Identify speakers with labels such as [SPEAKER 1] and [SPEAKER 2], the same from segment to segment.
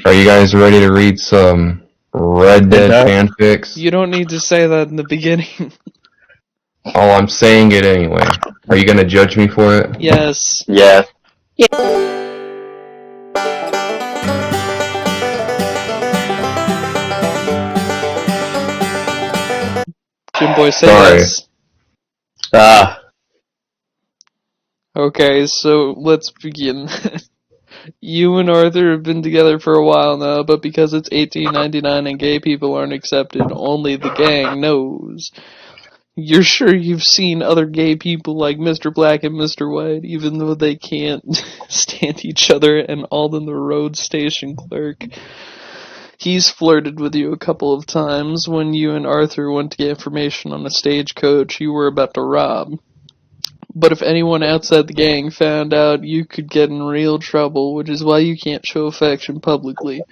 [SPEAKER 1] Are you guys ready to read some Red Dead fanfics?
[SPEAKER 2] You don't need to say that in the beginning.
[SPEAKER 1] Oh, I'm saying it anyway. Are you gonna judge me for it?
[SPEAKER 2] Yes.
[SPEAKER 3] Yeah.
[SPEAKER 2] Jim Boy, say
[SPEAKER 1] Sorry.
[SPEAKER 2] yes. Okay, so let's begin. You and Arthur have been together for a while now, but because it's 1899 and gay people aren't accepted, only the gang knows. You're sure you've seen other gay people like Mr. Black and Mr. White, even though they can't stand each other, and Alden the road station clerk. He's flirted with you a couple of times when you and Arthur went to get information on a stagecoach you were about to rob. But if anyone outside the gang found out, you could get in real trouble, which is why you can't show affection publicly.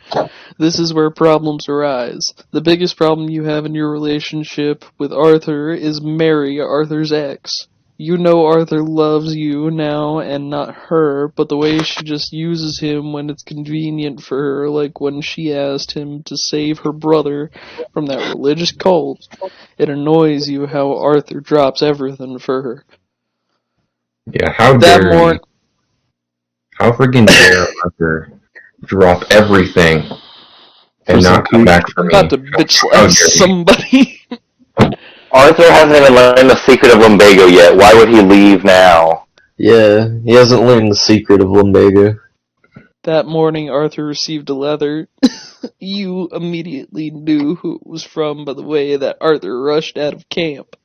[SPEAKER 2] This is where problems arise. The biggest problem you have in your relationship with Arthur is Mary, Arthur's ex. You know Arthur loves you now and not her, but the way she just uses him when it's convenient for her, like when she asked him to save her brother from that religious cult, it annoys you how Arthur drops everything for her.
[SPEAKER 1] Yeah, how dare you? How freaking dare Arthur drop everything and not come back for me?
[SPEAKER 2] I'm about to bitch slap somebody.
[SPEAKER 3] Arthur hasn't even learned the secret of lumbago yet. Why would he leave now?
[SPEAKER 4] Yeah, he hasn't learned the secret of lumbago.
[SPEAKER 2] That morning, Arthur received a letter. You immediately knew who it was from by the way that Arthur rushed out of camp.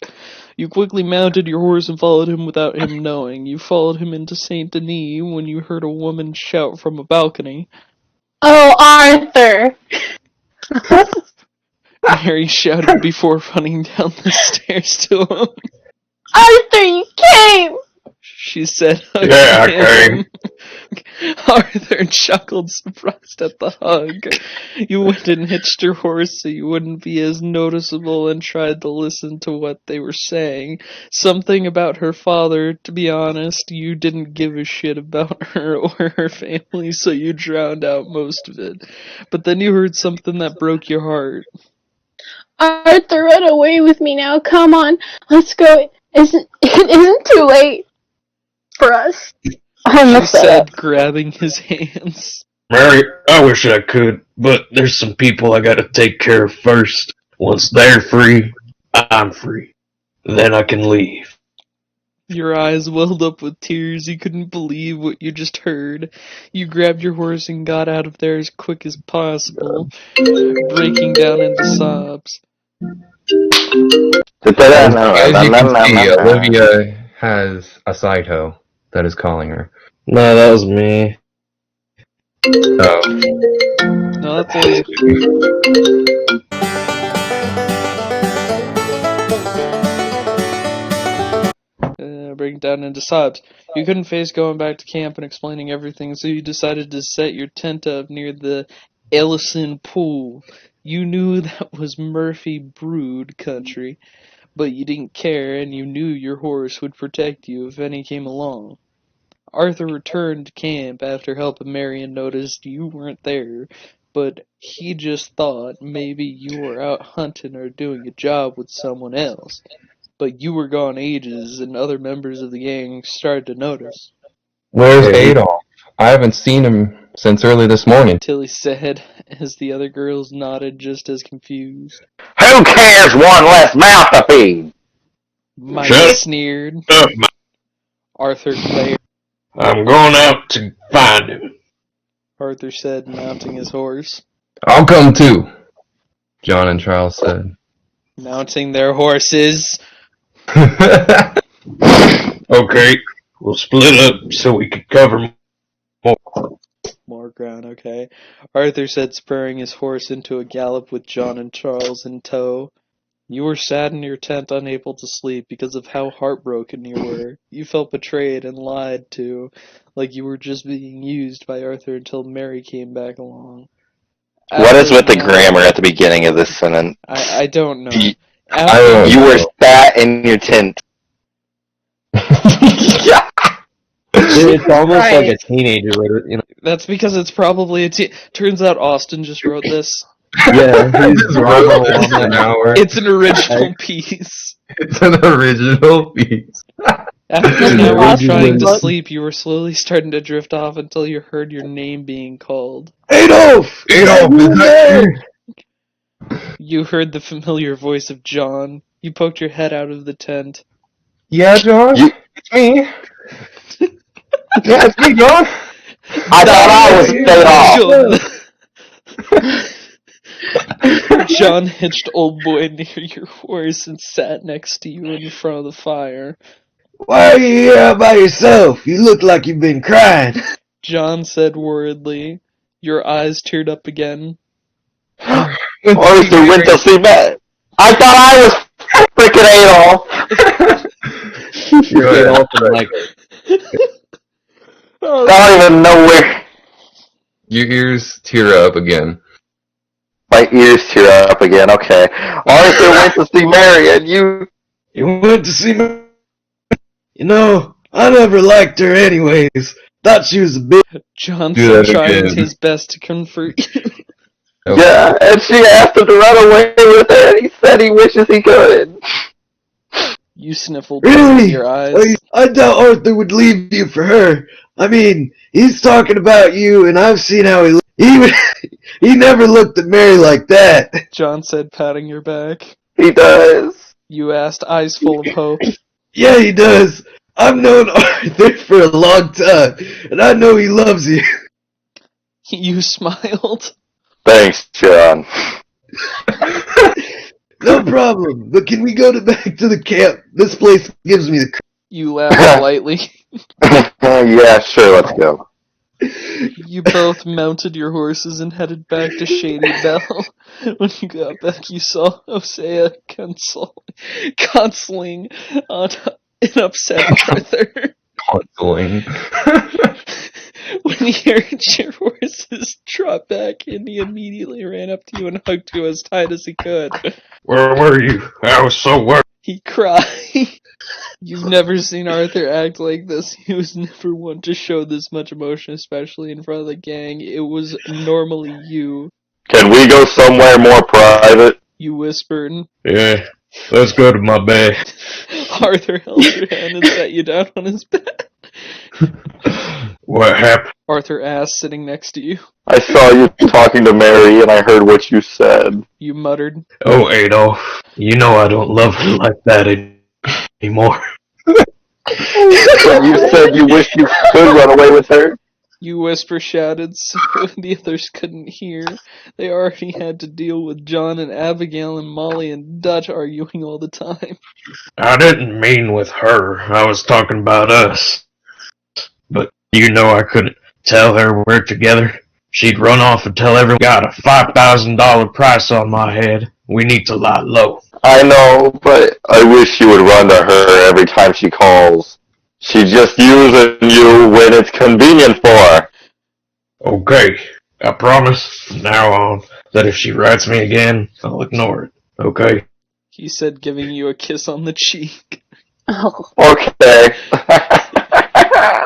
[SPEAKER 2] You quickly mounted your horse and followed him without him knowing. You followed him into Saint Denis when you heard a woman shout from a balcony.
[SPEAKER 5] "Oh, Arthur!"
[SPEAKER 2] Mary shouted before running down the stairs to him.
[SPEAKER 5] "Arthur, you came!"
[SPEAKER 2] She said,
[SPEAKER 1] "Yeah, I came."
[SPEAKER 2] Arthur chuckled, surprised at the hug. You went and hitched your horse so you wouldn't be as noticeable and tried to listen to what they were saying. Something about her father, to be honest, you didn't give a shit about her or her family, so you drowned out most of it. But then you heard something that broke your heart.
[SPEAKER 5] "Arthur, run away with me now. Come on, let's go. It isn't too late for us."
[SPEAKER 2] She said, grabbing his hands.
[SPEAKER 4] Mary, I wish I could, but there's some people I gotta take care of first. Once they're free, I'm free. Then I can leave.
[SPEAKER 2] Your eyes welled up with tears. You couldn't believe what you just heard. You grabbed your horse and got out of there as quick as possible, breaking down into sobs.
[SPEAKER 1] As you can see, Olivia has a side hoe that is calling her.
[SPEAKER 4] No, that was me.
[SPEAKER 1] Oh.
[SPEAKER 2] No, that's Olivia. Breaking down into sobs. You couldn't face going back to camp and explaining everything, so you decided to set your tent up near the Ellison Pool. You knew that was Murphy Brood country, but you didn't care, and you knew your horse would protect you if any came along. Arthur returned to camp after helping Mary and noticed you weren't there, but he just thought maybe you were out hunting or doing a job with someone else. But you were gone ages, and other members of the gang started to notice.
[SPEAKER 1] Where's Adolf? I haven't seen him since early this morning,
[SPEAKER 2] Tilly said, as the other girls nodded just as confused.
[SPEAKER 3] Who cares one less mouth to feed?
[SPEAKER 2] Mike sneered. Arthur glared.
[SPEAKER 4] I'm going out to find him,
[SPEAKER 2] Arthur said, mounting his horse.
[SPEAKER 1] I'll come too, John and Charles said.
[SPEAKER 2] Mounting their horses.
[SPEAKER 4] Okay, we'll split up so we can cover
[SPEAKER 2] more ground, okay. Arthur said, spurring his horse into a gallop with John and Charles in tow. You were sad in your tent, unable to sleep because of how heartbroken you were. You felt betrayed and lied to, like you were just being used by Arthur until Mary came back along.
[SPEAKER 3] What is with the grammar at the beginning of this sentence?
[SPEAKER 2] I don't know.
[SPEAKER 3] You were sat in your tent.
[SPEAKER 6] It's almost like a
[SPEAKER 5] Christ.
[SPEAKER 6] teenager letter, you know.
[SPEAKER 2] That's because it's probably a Turns out Austin just wrote this.
[SPEAKER 6] Yeah, he's
[SPEAKER 1] Just wrote
[SPEAKER 6] Bravo
[SPEAKER 1] this
[SPEAKER 6] on
[SPEAKER 1] in
[SPEAKER 6] that.
[SPEAKER 1] an hour.
[SPEAKER 2] It's an original piece.
[SPEAKER 1] It's an original piece.
[SPEAKER 2] After
[SPEAKER 5] Just
[SPEAKER 2] an hour of
[SPEAKER 5] lost
[SPEAKER 2] trying
[SPEAKER 5] in
[SPEAKER 2] to
[SPEAKER 5] book.
[SPEAKER 2] sleep, you were slowly starting to drift off until you heard your name being called.
[SPEAKER 4] Adolf!
[SPEAKER 1] Adolf, is that you?
[SPEAKER 2] You heard the familiar voice of John. You poked your head out of the tent.
[SPEAKER 1] Yeah, John?
[SPEAKER 3] You-
[SPEAKER 1] It's me. Yeah, it's me, John.
[SPEAKER 3] I thought I was Adolf.
[SPEAKER 2] John hitched old boy near your horse and sat next to you in front of the fire.
[SPEAKER 4] Why are you here all by yourself? You look like you've been crying.
[SPEAKER 2] John said worriedly. Your eyes teared up again.
[SPEAKER 3] Arthur went to see Matt. I thought I was freaking Adolf.
[SPEAKER 1] You're right.
[SPEAKER 6] Adolf and like
[SPEAKER 3] I don't even know where
[SPEAKER 1] Your ears tear up again.
[SPEAKER 3] my ears tear up again. Okay. Arthur went to see Mary, and you.
[SPEAKER 4] You went to see me? You know, I never liked her anyways. Thought she was a bitch.
[SPEAKER 2] John
[SPEAKER 1] Do
[SPEAKER 2] said,
[SPEAKER 1] that
[SPEAKER 2] trying
[SPEAKER 1] again.
[SPEAKER 2] his best to comfort you.
[SPEAKER 1] Okay.
[SPEAKER 3] Yeah, and she asked him to run away with her, and he said he wishes he could.
[SPEAKER 2] You sniffled in
[SPEAKER 4] Really?
[SPEAKER 2] your eyes.
[SPEAKER 4] I doubt Arthur would leave you for her. I mean, he's talking about you, and I've seen how he never looked at Mary like that.
[SPEAKER 2] John said, patting your back.
[SPEAKER 3] He does.
[SPEAKER 2] You asked, eyes full of hope.
[SPEAKER 4] Yeah, he does. I've known Arthur for a long time, and I know he loves you.
[SPEAKER 2] You smiled.
[SPEAKER 3] Thanks, John.
[SPEAKER 4] No problem. But can we go back to the camp? This place gives me the.
[SPEAKER 2] You laughed lightly.
[SPEAKER 3] Yeah, sure, let's go.
[SPEAKER 2] You both mounted your horses and headed back to Shady Bell. When you got back, you saw Hosea consoling on an upset Arthur.
[SPEAKER 1] Consoling.
[SPEAKER 2] When he heard your horses trot back in, he immediately ran up to you and hugged you as tight as he could.
[SPEAKER 4] Where were you? I was so worried.
[SPEAKER 2] He cried. You've never seen Arthur act like this. He was never one to show this much emotion, especially in front of the gang. It was normally you.
[SPEAKER 3] Can we go somewhere more private?
[SPEAKER 2] You whispered.
[SPEAKER 4] Yeah, let's go to my bed.
[SPEAKER 2] Arthur held your hand and sat you down on his bed.
[SPEAKER 4] What happened?
[SPEAKER 2] Arthur asked, sitting next to you.
[SPEAKER 3] I saw you talking to Mary, and I heard what you said.
[SPEAKER 2] You muttered.
[SPEAKER 4] Oh, Adolf, you know I don't love her like that anymore.
[SPEAKER 3] You said you wished you could run away with her.
[SPEAKER 2] You whisper shouted so the others couldn't hear. They already had to deal with John and Abigail and Molly and Dutch arguing all the time.
[SPEAKER 4] I didn't mean with her. I was talking about us. But you know I couldn't tell her we're together. She'd run off and tell everyone got a $5,000 price on my head. We need to lie low.
[SPEAKER 3] I know, but I wish you would run to her every time she calls. She's just using you when it's convenient for her.
[SPEAKER 4] Okay, I promise from now on that if she writes me again, I'll ignore it. Okay?
[SPEAKER 2] He said, giving you a kiss on the cheek.
[SPEAKER 5] Oh.
[SPEAKER 3] Okay.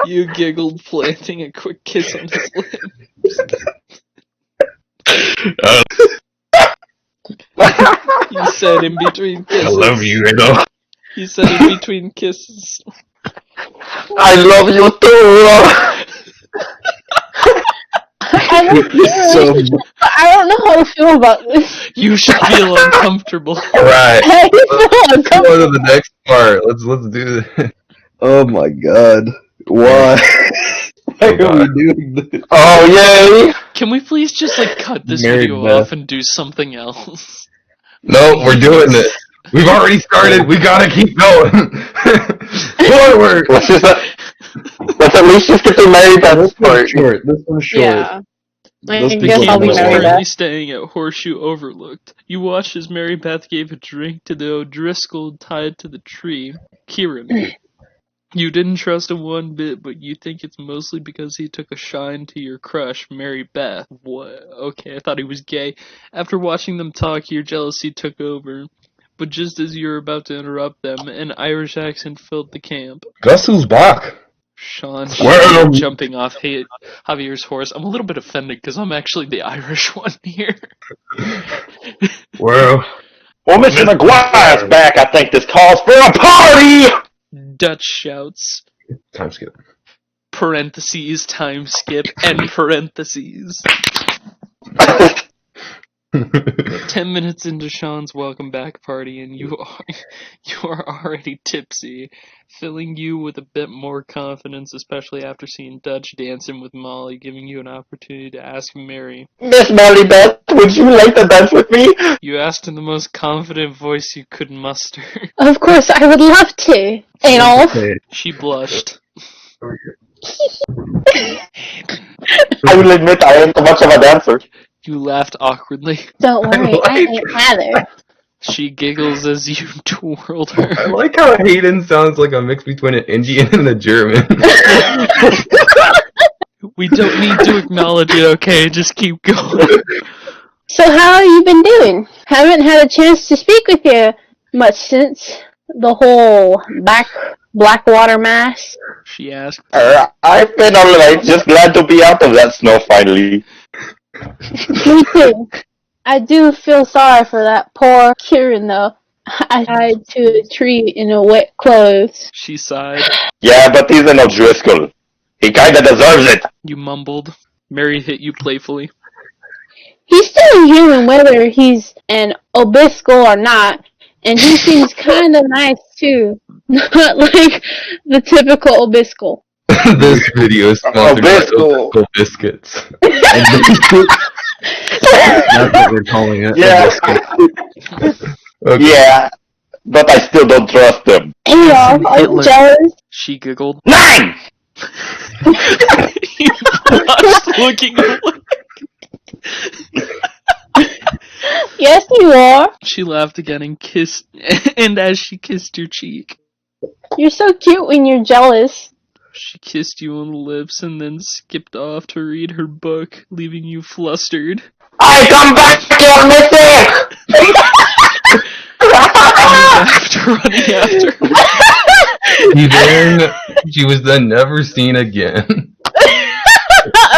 [SPEAKER 2] You giggled, planting a quick kiss on his lips. He said in between kisses.
[SPEAKER 4] I love you, Adolf.
[SPEAKER 2] He said in between kisses.
[SPEAKER 3] I love you too.
[SPEAKER 5] I don't know how to feel about this.
[SPEAKER 2] You should feel uncomfortable.
[SPEAKER 1] Alright.
[SPEAKER 5] I feel
[SPEAKER 1] Let's
[SPEAKER 5] uncomfortable.
[SPEAKER 1] go to the next part. Let's do this.
[SPEAKER 6] oh my god. Why? Why
[SPEAKER 1] Oh,
[SPEAKER 6] are
[SPEAKER 1] God.
[SPEAKER 6] we doing this?
[SPEAKER 3] Oh, yay.
[SPEAKER 2] Can we please just cut this video
[SPEAKER 6] Mary-Beth.
[SPEAKER 2] off and do something else?
[SPEAKER 1] No, we're doing this. We've already started. We gotta keep going. Forward.
[SPEAKER 3] Let's at least just get the Mary-Beth
[SPEAKER 6] This one's
[SPEAKER 3] part.
[SPEAKER 6] short. This one's short.
[SPEAKER 5] Yeah. I
[SPEAKER 6] Those
[SPEAKER 5] guess
[SPEAKER 6] people
[SPEAKER 5] I'll be
[SPEAKER 6] don't
[SPEAKER 2] was
[SPEAKER 6] know.
[SPEAKER 5] married.
[SPEAKER 2] currently staying at Horseshoe Overlooked. You watched as Mary-Beth gave a drink to the O'Driscoll tied to the tree, Kieran. You didn't trust him one bit, but you think it's mostly because he took a shine to your crush, Mary-Beth. What? Okay, I thought he was gay. After watching them talk, your jealousy took over. But just as you were about to interrupt them, an Irish accent filled the camp.
[SPEAKER 1] Guess who's back?
[SPEAKER 2] Sean
[SPEAKER 4] Well-
[SPEAKER 2] jumping off Javier's horse. I'm a little bit offended because I'm actually the Irish one here.
[SPEAKER 4] Well,
[SPEAKER 3] Mr. McGuire's back. I think this calls for a party!
[SPEAKER 2] Dutch shouts,
[SPEAKER 1] Time skip.
[SPEAKER 2] parentheses, time skip, end parentheses. 10 minutes into Sean's welcome back party, and you are already tipsy, filling you with a bit more confidence, especially after seeing Dutch dancing with Molly, giving you an opportunity to ask Mary.
[SPEAKER 3] Miss Mary-Beth, would you like to dance with me?
[SPEAKER 2] You asked in the most confident voice you could muster.
[SPEAKER 5] Of course, I would love to. Adolf.
[SPEAKER 2] She blushed.
[SPEAKER 3] I will admit I ain't much of a dancer.
[SPEAKER 2] You laughed awkwardly.
[SPEAKER 5] Don't worry, I ain't either.
[SPEAKER 2] She giggles as you twirled her.
[SPEAKER 1] I like how Hayden sounds like a mix between an Indian and a German.
[SPEAKER 2] We don't need to acknowledge it, okay? Just keep going.
[SPEAKER 5] So how have you been doing? Haven't had a chance to speak with you much since the whole Blackwater mass.
[SPEAKER 2] She asked.
[SPEAKER 3] I've been alright, just glad to be out of that snow finally.
[SPEAKER 5] Me too. I do feel sorry for that poor Kieran, though. I tied to a tree in a wet clothes.
[SPEAKER 2] She sighed.
[SPEAKER 3] Yeah, but he's an O'Driscoll. He kinda deserves it.
[SPEAKER 2] You mumbled. Mary hit you playfully.
[SPEAKER 5] He's still human whether he's an O'Driscoll or not, and he seems kind of nice too. Not like the typical O'Driscoll.
[SPEAKER 1] This video is sponsored by
[SPEAKER 3] Biscuit.
[SPEAKER 1] Biscuit Biscuits.
[SPEAKER 6] That's what we're calling it.
[SPEAKER 3] Yeah.
[SPEAKER 1] Okay.
[SPEAKER 3] Yeah, but I still don't trust him.
[SPEAKER 5] Adolf, are you
[SPEAKER 2] Hitler.
[SPEAKER 5] jealous?
[SPEAKER 2] She giggled.
[SPEAKER 3] 9!
[SPEAKER 2] You blushed, looking away.
[SPEAKER 5] Yes, you are.
[SPEAKER 2] She laughed again and kissed, and as she kissed your cheek,
[SPEAKER 5] You're so cute when you're jealous.
[SPEAKER 2] she kissed you on the lips and then skipped off to read her book, leaving you flustered.
[SPEAKER 3] I come back here, Missy!
[SPEAKER 2] Running after her.
[SPEAKER 1] She was then never seen again.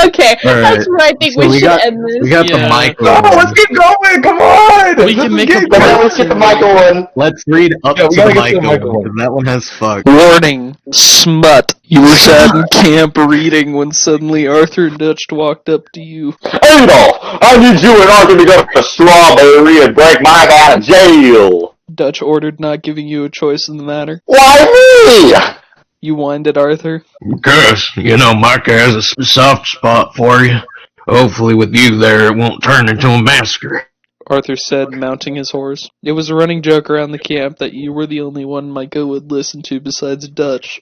[SPEAKER 5] Okay,
[SPEAKER 6] Alright,
[SPEAKER 5] that's where I think
[SPEAKER 6] so
[SPEAKER 5] we should
[SPEAKER 6] got-
[SPEAKER 5] end this.
[SPEAKER 6] We got
[SPEAKER 2] Yeah.
[SPEAKER 6] the mic.
[SPEAKER 1] Oh, let's get going! Come on!
[SPEAKER 2] We can make a
[SPEAKER 3] Let's get the Michael one.
[SPEAKER 6] Let's read up
[SPEAKER 1] Yeah, we
[SPEAKER 6] to
[SPEAKER 1] gotta
[SPEAKER 6] the
[SPEAKER 1] get to the
[SPEAKER 6] mic
[SPEAKER 1] microphone.
[SPEAKER 6] because that one has fucked.
[SPEAKER 2] Warning, smut. You were sat in camp reading when suddenly Arthur and Dutch walked up to you.
[SPEAKER 3] Adolf, I need you and Arthur to go to Strawberry and break Mike out of jail.
[SPEAKER 2] Dutch ordered, not giving you a choice in the matter.
[SPEAKER 3] Why me?
[SPEAKER 2] You whined at Arthur.
[SPEAKER 4] because, Micah has a soft spot for you. Hopefully with you there, it won't turn into a massacre.
[SPEAKER 2] Arthur said, mounting his horse. It was a running joke around the camp that you were the only one Micah would listen to besides Dutch.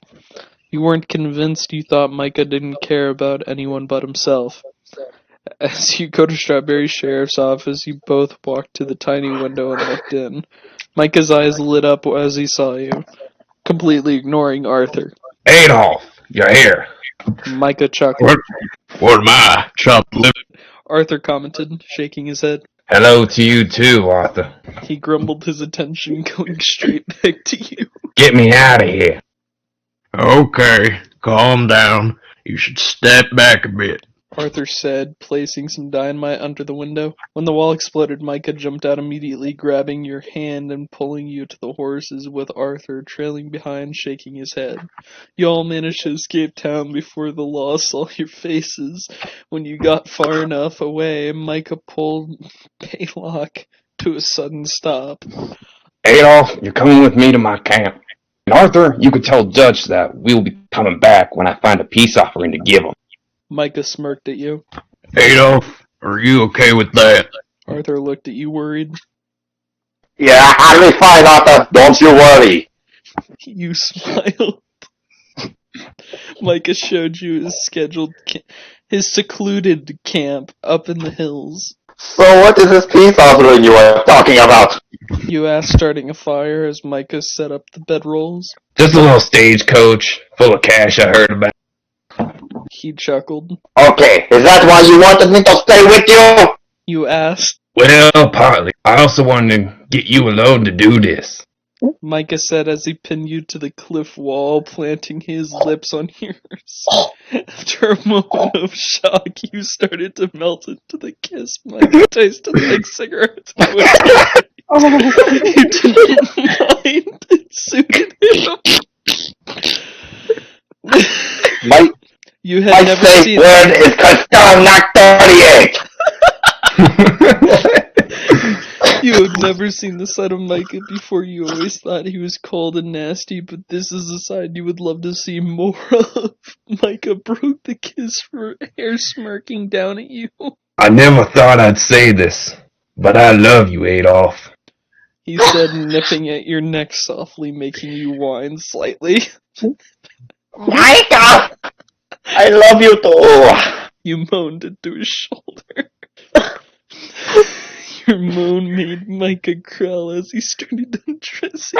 [SPEAKER 2] You weren't convinced, you thought Micah didn't care about anyone but himself. As you go to Strawberry Sheriff's office, you both walked to the tiny window and looked in. Micah's eyes lit up as he saw you, completely ignoring Arthur.
[SPEAKER 1] Adolf, you're here.
[SPEAKER 2] Micah chuckled.
[SPEAKER 4] What am I, chopped lip?
[SPEAKER 2] Arthur commented, shaking his head.
[SPEAKER 1] Hello to you too, Arthur.
[SPEAKER 2] He grumbled, his attention going straight back to you.
[SPEAKER 1] Get me out of here.
[SPEAKER 4] Okay, calm down. You should step back a bit.
[SPEAKER 2] Arthur said, placing some dynamite under the window. When the wall exploded, Micah jumped out immediately, grabbing your hand and pulling you to the horses, with Arthur trailing behind, shaking his head. You all managed to escape town before the law saw your faces. When you got far enough away, Micah pulled Paylock to a sudden stop.
[SPEAKER 1] Adolf, you're coming with me to my camp. And Arthur, you could tell Dutch that we'll be coming back when I find a peace offering to give him.
[SPEAKER 2] Micah smirked at you.
[SPEAKER 4] Adolf, are you okay with that?
[SPEAKER 2] Arthur looked at you worried.
[SPEAKER 3] Yeah, I'll be fine, Arthur. Don't you worry.
[SPEAKER 2] You smiled. Micah showed you his his secluded camp up in the hills.
[SPEAKER 3] So what is this peace offering you were talking about?
[SPEAKER 2] You asked, starting a fire as Micah set up the bedrolls.
[SPEAKER 1] Just a little stagecoach full of cash I heard about.
[SPEAKER 2] He chuckled.
[SPEAKER 3] Okay, is that why you wanted me to stay with you?
[SPEAKER 2] You asked.
[SPEAKER 1] Well, partly. I also wanted to get you alone to do this.
[SPEAKER 2] Micah said as he pinned you to the cliff wall, planting his lips on yours. After a moment of shock, you started to melt into the kiss. Micah tasted like cigarettes. You didn't mind. It suited him. You had never
[SPEAKER 3] safe
[SPEAKER 2] seen
[SPEAKER 3] word is Custom, not 38!
[SPEAKER 2] You have never seen the side of Micah before. You always thought he was cold and nasty, but this is a side you would love to see more of. Micah broke the kiss for hair smirking down at you.
[SPEAKER 1] I never thought I'd say this, but I love you, Adolf.
[SPEAKER 2] He said, nipping at your neck softly, making you whine slightly.
[SPEAKER 3] Micah! I love you too!
[SPEAKER 2] You moaned into his shoulder. Your moan made Micah growl as he started undressing.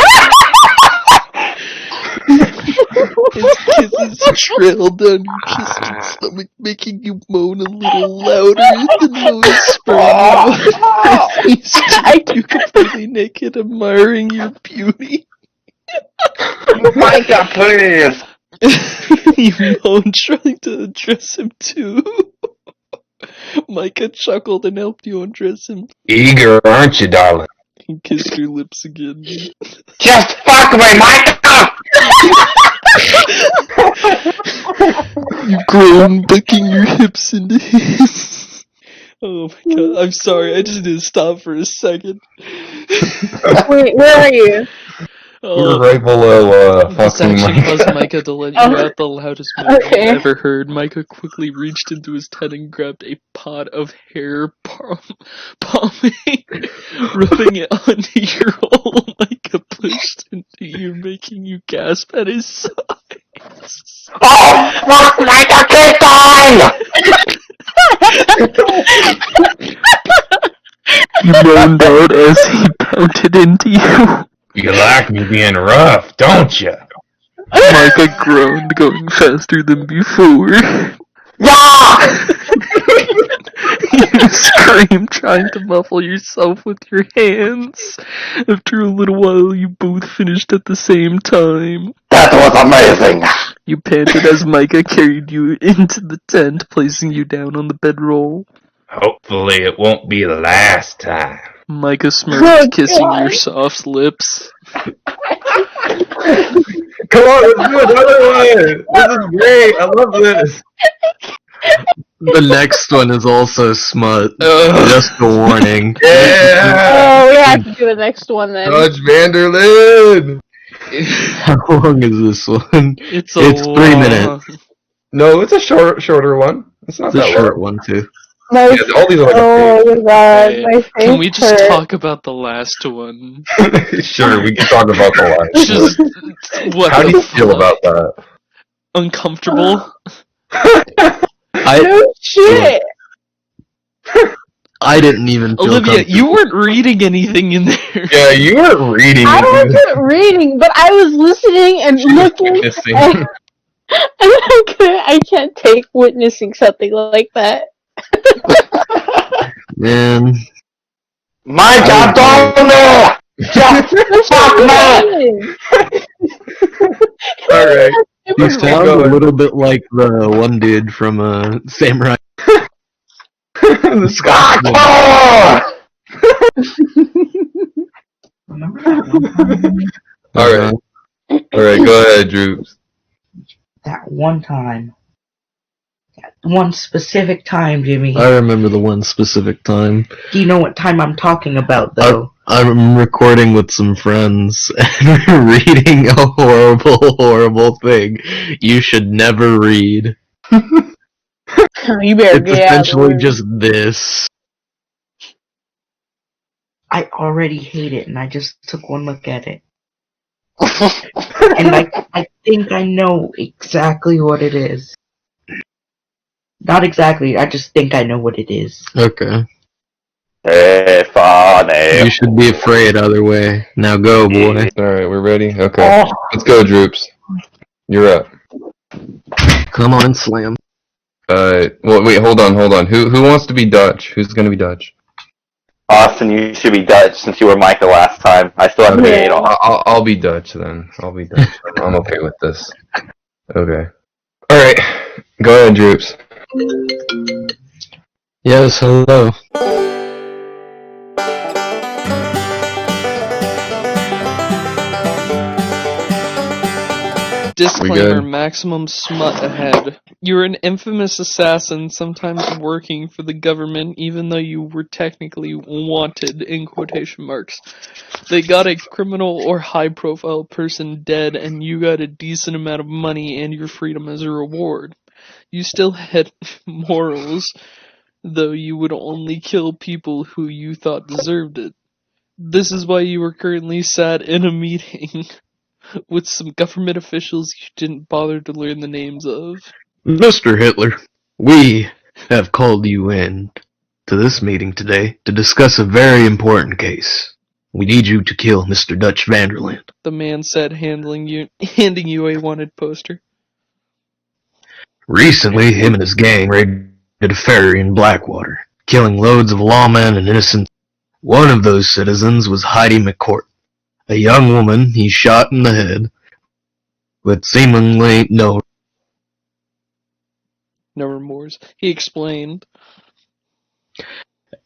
[SPEAKER 2] His kisses trailed down your chest and stomach, making you moan a little louder. The noise sprang as he stripped you completely naked, admiring your beauty.
[SPEAKER 3] Micah, please!
[SPEAKER 2] You moaned, trying to undress him too. Micah chuckled and helped you undress him.
[SPEAKER 1] Eager, aren't you, darling?
[SPEAKER 2] He kissed your lips again.
[SPEAKER 3] Just fuck me, Micah!
[SPEAKER 2] You groaned, ducking your hips into his. Oh my god, I'm sorry, I just need to stop for a second.
[SPEAKER 5] Wait, where are you?
[SPEAKER 1] We're right below,
[SPEAKER 2] This
[SPEAKER 1] fucking
[SPEAKER 2] actually
[SPEAKER 1] Micah.
[SPEAKER 2] caused Micah to let you out the loudest moan
[SPEAKER 5] Okay.
[SPEAKER 2] you've ever heard. Micah quickly reached into his tent and grabbed a pot of hair pomade, rubbing it onto your hole. Micah pushed into you, making you gasp at his size.
[SPEAKER 3] Oh, fuck, Micah, keep going!
[SPEAKER 2] You moaned out as he pounded into you.
[SPEAKER 1] You like me being rough, don't you?
[SPEAKER 2] Micah groaned, going faster than before.
[SPEAKER 3] Yeah!
[SPEAKER 2] You screamed, trying to muffle yourself with your hands. After a little while, you both finished at the same time.
[SPEAKER 3] That was amazing!
[SPEAKER 2] You panted as Micah carried you into the tent, placing you down on the bedroll.
[SPEAKER 1] Hopefully it won't be the last time.
[SPEAKER 2] Micah smirked,
[SPEAKER 5] Oh,
[SPEAKER 2] kissing
[SPEAKER 5] God.
[SPEAKER 2] your soft lips.
[SPEAKER 1] Come on, let's do another one! This is great, I love this!
[SPEAKER 6] The next one is also smut.
[SPEAKER 1] Ugh.
[SPEAKER 6] Just a warning.
[SPEAKER 1] Yeah!
[SPEAKER 5] Oh, we have to do the next one then.
[SPEAKER 1] Judge Vanderlyn!
[SPEAKER 6] How long is this one?
[SPEAKER 2] It's
[SPEAKER 6] 3 minutes.
[SPEAKER 1] No, it's a shorter one. It's not
[SPEAKER 6] It's a
[SPEAKER 1] that
[SPEAKER 6] short
[SPEAKER 1] long.
[SPEAKER 6] one too.
[SPEAKER 5] My,
[SPEAKER 1] Yeah, all these are like
[SPEAKER 5] oh my god,
[SPEAKER 2] Hey,
[SPEAKER 5] my face
[SPEAKER 2] Can we just
[SPEAKER 5] hurt.
[SPEAKER 2] talk about the last one?
[SPEAKER 1] Sure, we can talk about the last
[SPEAKER 2] Just what?
[SPEAKER 1] How do
[SPEAKER 2] the
[SPEAKER 1] you feel
[SPEAKER 2] fuck?
[SPEAKER 1] about that?
[SPEAKER 2] Uncomfortable?
[SPEAKER 5] No shit!
[SPEAKER 6] I didn't even feel
[SPEAKER 2] Olivia, you
[SPEAKER 6] comfortable.
[SPEAKER 2] weren't reading anything in there.
[SPEAKER 1] Yeah, you weren't reading
[SPEAKER 5] I
[SPEAKER 1] it.
[SPEAKER 5] wasn't reading, but I was listening and looking.
[SPEAKER 1] Witnessing.
[SPEAKER 5] And I can't take witnessing something like that.
[SPEAKER 6] Man,
[SPEAKER 3] Micah, don't know! Just fuck me!
[SPEAKER 1] Alright.
[SPEAKER 6] you sound a little bit like the one dude from Samurai.
[SPEAKER 1] The Scott. Alright. Alright, go ahead, Droops.
[SPEAKER 7] That one time. That one specific time, Jimmy.
[SPEAKER 6] I remember the one specific time.
[SPEAKER 7] Do you know what time I'm talking about, though?
[SPEAKER 6] I'm recording with some friends and reading a horrible, horrible thing you should never read.
[SPEAKER 5] You better
[SPEAKER 6] It's
[SPEAKER 5] get out of the
[SPEAKER 6] essentially
[SPEAKER 5] room.
[SPEAKER 6] just this.
[SPEAKER 7] I already hate it, and I just took one look at it. And I think I know exactly what it is. Not exactly, I just think I know what it is.
[SPEAKER 6] Okay.
[SPEAKER 3] Hey, funny.
[SPEAKER 6] You should be afraid either way. Now go, boy.
[SPEAKER 1] Alright, we're ready? Okay.
[SPEAKER 5] Oh.
[SPEAKER 1] Let's go, Droops. You're up.
[SPEAKER 6] Come on, slam.
[SPEAKER 1] Well, wait, hold on. Who wants to be Dutch? Who's gonna be Dutch?
[SPEAKER 3] Austin, you should be Dutch since you were Micah last time. I still have to be
[SPEAKER 5] Yeah.
[SPEAKER 3] Adolf.
[SPEAKER 1] I'll be Dutch then. I'll be Dutch. I'm okay with this. Okay. Alright. Go ahead, Droops.
[SPEAKER 6] Yes, hello.
[SPEAKER 2] Disclaimer,
[SPEAKER 1] good?
[SPEAKER 2] maximum smut ahead. You're an infamous assassin, sometimes working for the government, even though you were technically wanted, in quotation marks. They got a criminal or high-profile person dead, and you got a decent amount of money and your freedom as a reward. You still had morals, though you would only kill people who you thought deserved it. This is why you were currently sat in a meeting with some government officials you didn't bother to learn the names of.
[SPEAKER 6] Mr. Hitler, we have called you in to this meeting today to discuss a very important case. We need you to kill Mr. Dutch Vanderland.
[SPEAKER 2] The man said, handing you a wanted poster.
[SPEAKER 6] Recently, him and his gang raided a ferry in Blackwater, killing loads of lawmen and innocents. One of those citizens was Heidi McCourt, a young woman he shot in the head with seemingly no
[SPEAKER 2] remorse. He explained.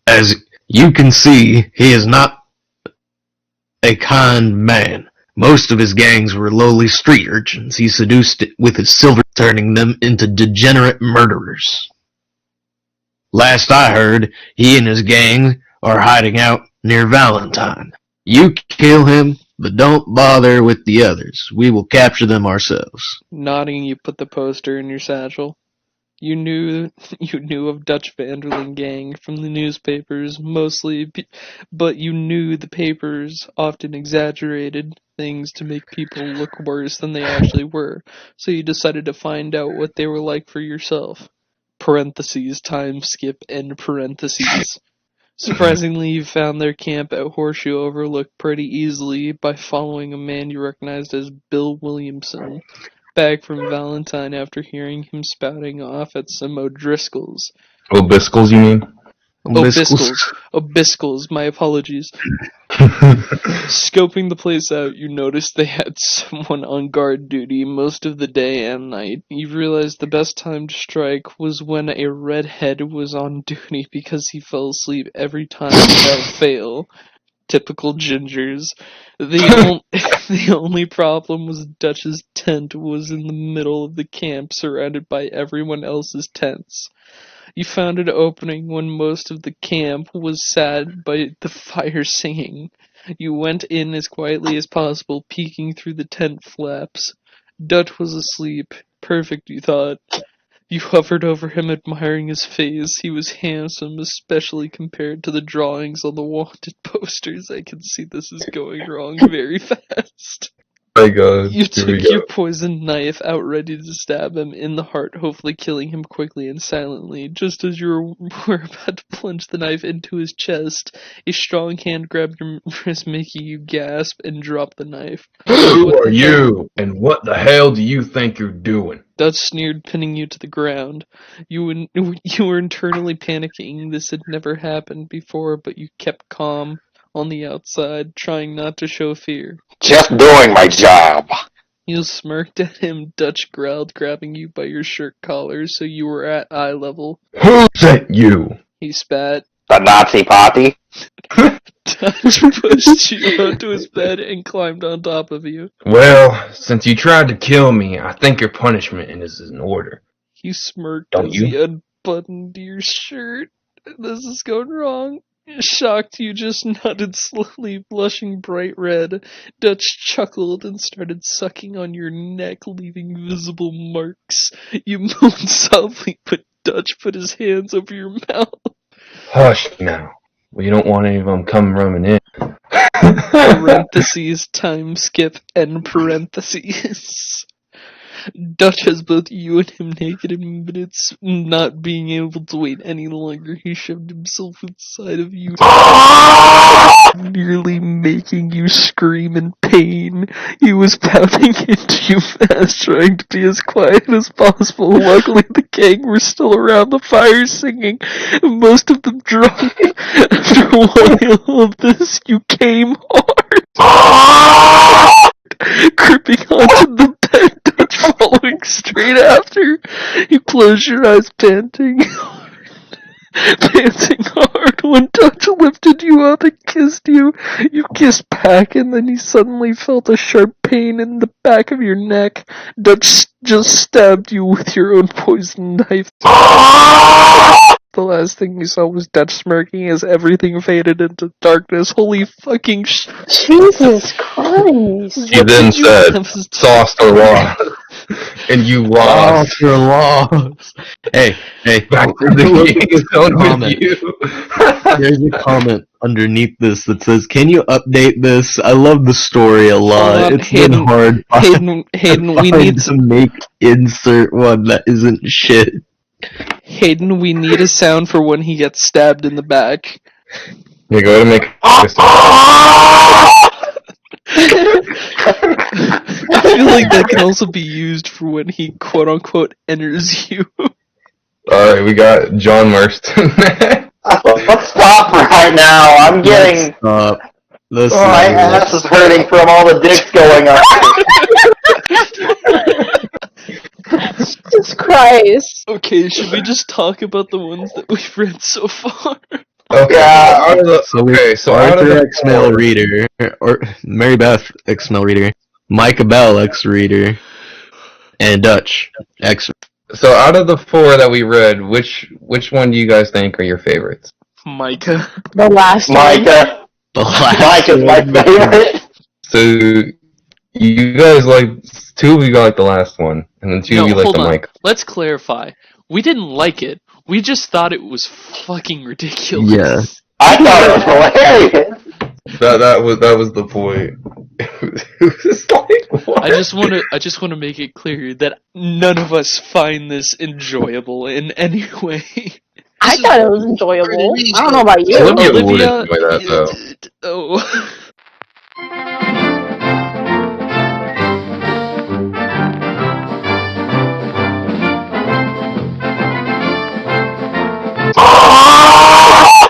[SPEAKER 6] As you can see, he is not a kind man. Most of his gangs were lowly street urchins he seduced with his silver, turning them into degenerate murderers. Last I heard, he and his gang are hiding out near Valentine. You kill him, but don't bother with the others. We will capture them ourselves.
[SPEAKER 2] Nodding, you put the poster in your satchel. You knew of Dutch Vanderland gang from the newspapers, mostly, but you knew the papers often exaggerated things to make people look worse than they actually were, so you decided to find out what they were like for yourself. Parentheses, time skip, end parentheses. Surprisingly, you found their camp at Horseshoe Overlook pretty easily by following a man you recognized as Bill Williamson, back from Valentine after hearing him spouting off at some O'Driscolls.
[SPEAKER 1] O'Biscolls, you mean?
[SPEAKER 2] O'Biscolls, my apologies. Scoping the place out, you noticed they had someone on guard duty most of the day and night. You realized the best time to strike was when a redhead was on duty because he fell asleep every time without fail. Typical gingers. The only problem was Dutch's tent was in the middle of the camp, surrounded by everyone else's tents. You found an opening when most of the camp was sat by the fire singing. You went in as quietly as possible, peeking through the tent flaps. Dutch was asleep. Perfect, you thought. You hovered over him, admiring his face. He was handsome, especially compared to the drawings on the wanted posters. I can see this is going wrong very fast.
[SPEAKER 1] My God.
[SPEAKER 2] You took your poisoned knife out ready to stab him in the heart, hopefully killing him quickly and silently. Just as you were about to plunge the knife into his chest, a strong hand grabbed your wrist, making you gasp and drop the knife.
[SPEAKER 1] Who are you, and what the hell do you think you're doing?
[SPEAKER 2] Dutch sneered, pinning you to the ground. You were internally panicking. This had never happened before, but you kept calm on the outside, trying not to show fear.
[SPEAKER 3] Just doing my job.
[SPEAKER 2] You smirked at him. Dutch growled, grabbing you by your shirt collar so you were at eye level.
[SPEAKER 1] Who sent you?
[SPEAKER 2] He spat.
[SPEAKER 3] The Nazi party?
[SPEAKER 2] Dutch pushed you onto his bed and climbed on top of you.
[SPEAKER 1] Well, since you tried to kill me, I think your punishment is in order.
[SPEAKER 2] You smirked
[SPEAKER 1] Don't
[SPEAKER 2] as
[SPEAKER 1] you?
[SPEAKER 2] he unbuttoned your shirt. This is going wrong. Shocked, you just nodded slowly, blushing bright red. Dutch chuckled and started sucking on your neck, leaving visible marks. You moaned softly, but Dutch put his hands over your mouth.
[SPEAKER 1] Hush now. We don't want any of them coming running in.
[SPEAKER 2] Parentheses, time skip, end parentheses. Dutch has both you and him naked in minutes, not being able to wait any longer. He shoved himself inside of you, nearly making you scream in pain. He was pounding into you fast, trying to be as quiet as possible. Luckily, the gang were still around the fire singing, and most of them drunk. After a while of this, you came hard, gripping onto the bed, Dutch following straight after. You close your eyes, panting. Panting hard when Dutch lifted you up and kissed you. You kissed back, and then you suddenly felt a sharp pain in the back of your neck. Dutch just stabbed you with your own poison knife. The last thing you saw was Dutch smirking as everything faded into darkness. Holy fucking
[SPEAKER 5] Jesus Christ.
[SPEAKER 1] She then said, sauce or lost. And you lost.
[SPEAKER 6] You're lost. Hey,
[SPEAKER 1] Back to the game zone with
[SPEAKER 6] comment.
[SPEAKER 1] you.
[SPEAKER 6] There's a comment underneath this that says, "Can you update this? I love the story a lot. It's been hard
[SPEAKER 2] Hayden, we need
[SPEAKER 6] to make insert one that isn't shit."
[SPEAKER 2] Hayden, we need a sound for when he gets stabbed in the back.
[SPEAKER 1] You go to make
[SPEAKER 2] I feel like that can also be used for when he quote-unquote enters you.
[SPEAKER 1] Alright, we got John Marston.
[SPEAKER 3] Let's stop right now. I'm getting...
[SPEAKER 6] Stop.
[SPEAKER 3] my ass is hurting from all the dicks going on.
[SPEAKER 5] Jesus Christ.
[SPEAKER 2] Okay, should we just talk about the ones that we've read so far?
[SPEAKER 1] Okay,
[SPEAKER 3] Yeah.
[SPEAKER 6] So Arthur X-Mail Reader, or Mary-Beth X-Mail Reader, Micah Bell X-Reader, and Dutch X.
[SPEAKER 1] So out of the 4 that we read, which one do you guys think are your favorites?
[SPEAKER 2] Micah.
[SPEAKER 5] The last one.
[SPEAKER 3] Micah.
[SPEAKER 6] The last
[SPEAKER 3] Micah's my favorite.
[SPEAKER 1] So you guys like 2 of you like the last one, and then 2 of you like
[SPEAKER 2] hold
[SPEAKER 1] the
[SPEAKER 2] on.
[SPEAKER 1] Mike.
[SPEAKER 2] Let's clarify. We didn't like it. We just thought it was fucking ridiculous.
[SPEAKER 6] Yeah.
[SPEAKER 3] I thought it was hilarious.
[SPEAKER 1] That was the point. It was like, what?
[SPEAKER 2] I just want to make it clear that none of us find this enjoyable in any way.
[SPEAKER 5] I thought it was enjoyable. I don't know about you.
[SPEAKER 1] Olivia would enjoy that, though.
[SPEAKER 2] Oh.